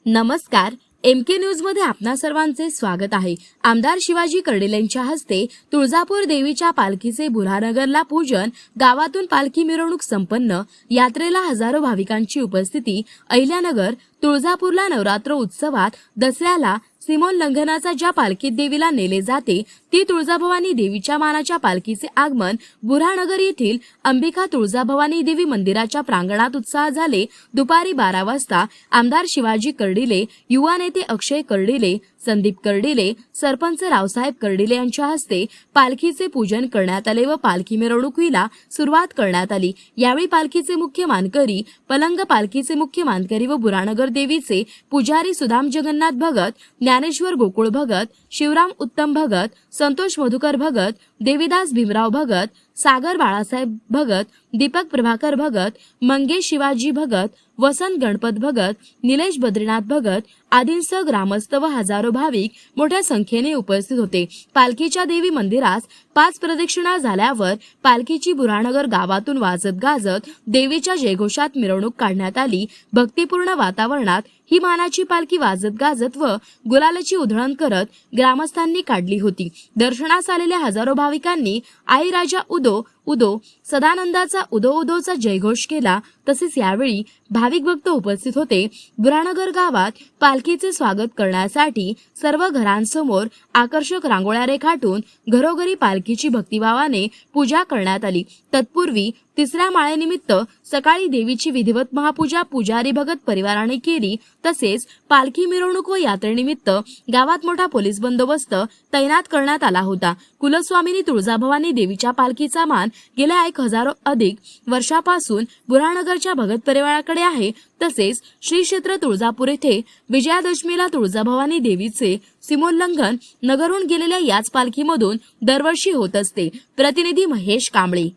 नमस्कार, MK news मध्ये आपणा सर्वांचे स्वागत आहे। आमदार शिवाजी कर्डिलेंच्या हस्ते तुळजापूर देवीच्या पालखीचे बुऱ्हाणनगरला पूजन, गावातून पालखी मिरवणूक संपन्न, यात्रेला हजारो भाविकांची उपस्थिती। अहिल्यानगर तुळजापूरला नवरात्र उत्सवात दसऱ्याला सीमोल्लंघनाचा ज्या पालखीत देवीला नेले जाते ती तुळजाभवानी देवीच्या मानाच्या पालखीचे आगमन बुऱ्हाणनगर येथील अंबिका तुळजाभवानी देवी मंदिराच्या प्रांगणात उत्साह झाले। दुपारी 12 वाजता आमदार शिवाजी कर्डिले, युवा नेते अक्षय कर्डिले, संदीप कर्डिले, सरपंच रावसाहेब कर्डिले यांच्या हस्ते पालखीचे पूजन करण्यात आले व पालखी मिरवणुकीला सुरुवात करण्यात आली। यावेळी पालखीचे मुख्य मानकरी, पलंग पालखीचे मुख्य मानकरी व बुऱ्हाणनगर देवीचे पुजारी सुदाम जगन्नाथ भगत, ज्ञानेश्वर गोकुळ भगत, शिवराम उत्तम भगत, संतोष मधुकर भगत, देवीदास भीमराव भगत, सागर बाळासाहेब भगत, दीपक प्रभाकर भगत, मंगेश शिवाजी भगत, वसंत गणपत भगत, निलेश बद्रीनाथ भगत आदींसह ग्रामस्थ व हजारो भाविक मोठ्या संख्येने उपस्थित होते। पालखीच्या देवी मंदिरास 5 प्रदक्षिणा झाल्यावर पालखीची बुऱ्हाणनगर गावातून वाजत गाजत देवीच्या जयघोषात मिरवणूक काढण्यात आली। भक्तिपूर्ण वातावरणात ही मानाची पालखी वाजत गाजत व गुलालाची उधळण करत ग्रामस्थांनी काढली होती। दर्शनास आलेल्या हजारो भाविकांनी आई राजा उदो उदो, सदानंदाचा उदो उदोचा जयघोष केला। तसेच यावेळी भाविक भक्त उपस्थित होते। बुऱ्हाणनगर गावात पालखीचे स्वागत करण्यासाठी सर्व घरांसमोर आकर्षक रांगोळ्या रेखाटून घरोघरी पालखीची भक्तिभावाने पूजा करण्यात आली। तत्पूर्वी तिसऱ्या माळेनिमित्त सकाळी देवीची विधिवत महापूजा पुजारी भगत परिवाराने केली। तसेच पालखी मिरवणूक व यात्रेनिमित्त गावात मोठा पोलीस बंदोबस्त तैनात करण्यात आला होता। कुलस्वामिनी तुळजाभवानी देवीच्या पालखीचा मान गेल्या 1000 अधिक वर्षापासून बुऱ्हाणनगरच्या भगत परिवाराकडे आहे। तसेच श्री क्षेत्र तुळजापूर येथे विजयादशमीला तुळजाभवानी देवीचे सीमोल्लंघन नगरहून गेलेल्या याच पालखीमधून दरवर्षी होत असते। प्रतिनिधी महेश कांबळे।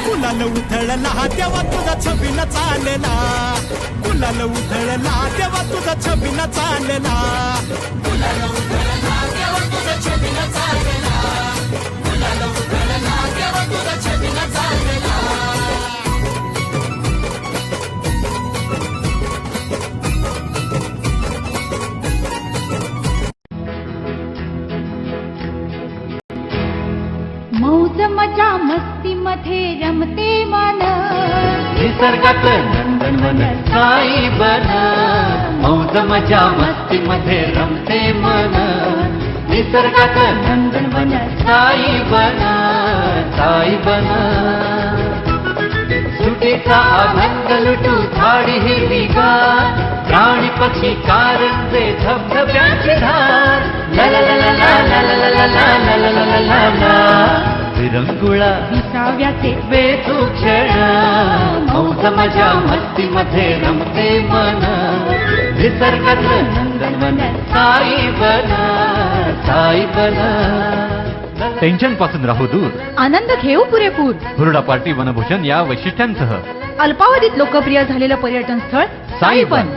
गुलाल उधळला तेव्हा तुझा छबिना चालला, गुलाल उधळला तेव्हा तुझा छबिना चालला, गुलाल उधळला तेव्हा तुझा छबिना चालला, गुलाल उधळला तेव्हा तुझा छबिना चालला। मौज मजा मस्ती मध्ये रमते मन, निसर्गात नंदनवन साई बन। मौज मजा मस्ती मध्ये रमते मन, निसर्गात नंदनवन साई बन, साई बन। सुटीचा आनंद लुटू झाडी हिरवीगार, प्राणी पक्षी कारंजे धबधब्याची धार, ला ला ला ला ला ला ला ला ला ला ला ला ला ला। विरंगुळा विसाव्याचे बेतू क्षण, मौज मजा मस्ती मध्ये रमते मन, निसर्गात नंदनवन साई बन, साई बन। टेन्शन पासून राहू दूर. आनंद घेऊ पुरेपूर. हुरडा पार्टी वनभूषण या वैशिष्ट्यांसह अल्पावधीत लोकप्रिय झालेलं पर्यटन स्थळ साईबन.